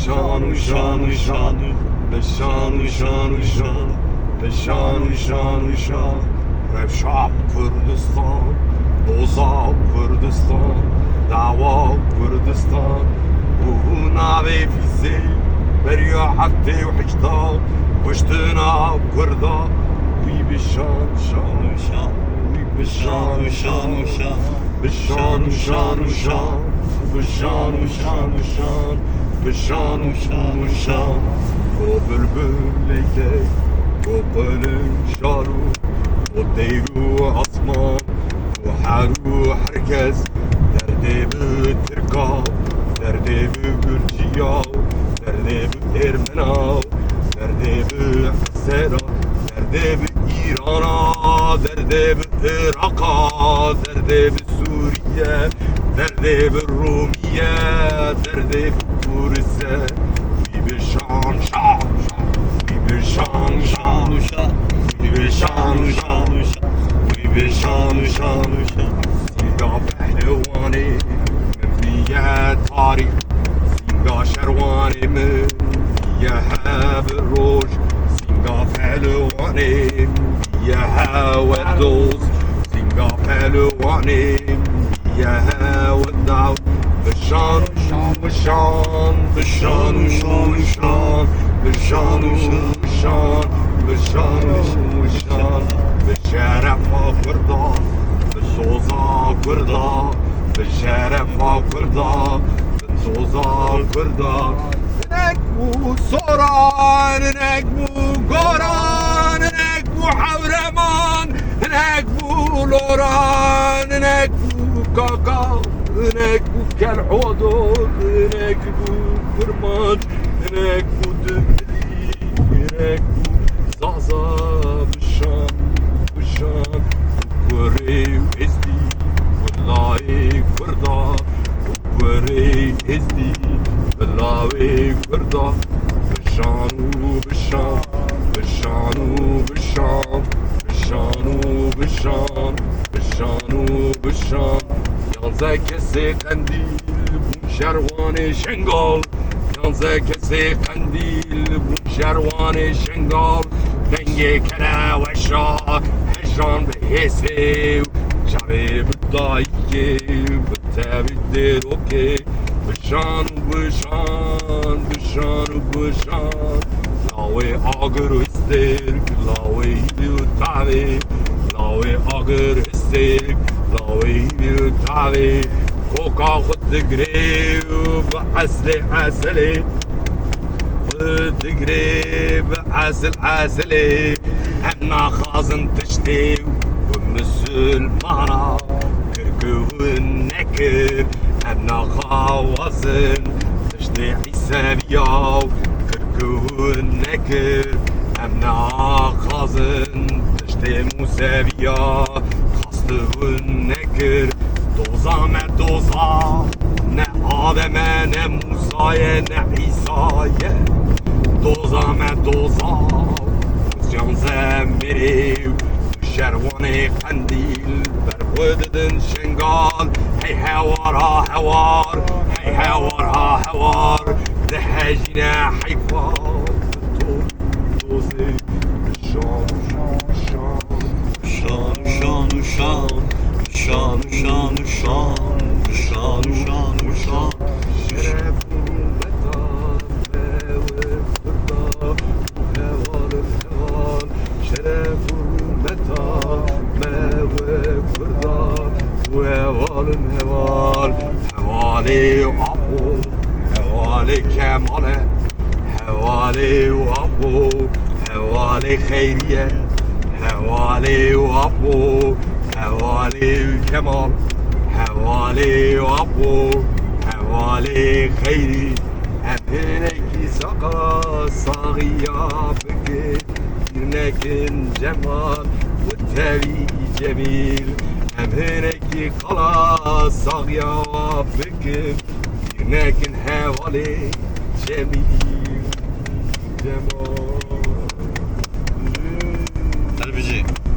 بشان و شان و شان بشان و شان و شان بشان و شان و شان رفشاب کردستان دوزا کردستان دعوا کردستان و ناوی فیزی بریا حتی و حجتا پشتنا کردا وی بشان شان و شان وی بشان و شان و شان بشان و شان و شان بشان و شان و شان بشان و شان و شان و بلبل لیلی و قلم شارو و دیرو عصمان و حارو حرکز درده به ترکا درده به گرجیا درده به ارمنا درده به حسرا درده به ایرانا درده به عراقا درده به سوریه درده به رومیه درده به تورسه بی به شان شان بی به شان شان و شان بی به شان و شان و شان بی به شان و شان و شان سینگا پهلوانی من بیه تاریخ سینگا شروانی من بیه هب روش سینگا پهلوانی بیه هوا دوز سینگا پهلوانی بیه هوا داو بشان و شان و شان بشان و شان و شان بشان و شان بشان و شان بشرفا کردان بسوزا کردا بشرفا کردا بسوزا کردا نکبو سوران نکبو گوران نکبو حورمان نکبو لوران نکبو کاکا نکبو کالعودو نکبو کرمان نکبو دمدلی نکبو زازا بشان بشان وري وإزدي والله كردا وري إزدي والله كردا بشانو بشان بشانو بشان بشانو بشان بشانو بشان يانزا كسي قنديل بوم شروان شنغال يانزا كسي قنديل بوم شروان شنغال دنگه کره و شاه هجران به حسه شبه بدایه بتبید روکه بشان و بشان بشان و بشان لاوه آگر و استرک لاوه ایدی و تاوه لاوه آگر استرک لاوه ایدی و تاوه کوکا خود دگره و اصل اصله تقري بعسل عسلي احنا خازن تشتي ومسل معنا كركو النكر احنا خاوزن تشتي حسابيا كركو النكر احنا خازن تشتي مسابيا خاصته النكر دوزا ما دوزا نه آدم نه موسای نه عیسای دوزا من دوزا جان زمیری شروان قندیل بر خوددن شنگال هی هوارها هوار هی هوارها هوار ده هجینه حیفا تو دوزی شان شان شان شان شان شان شان شان شان شان شان شرف ومتان وفردا وهوال الهوال شرف ومتان وفردا وهوال الهوال هوالي وابو هوالي كماله هوالي وابو هوالي خيريه هوالي وابو هوالي كمال هوالي وابو هوالي خيري أبنك سقا صاغية بكر يرنكن جمال والتالي جميل أبنك قلا صاغية بكر يرنكن هوالي جميل جمال Talbici.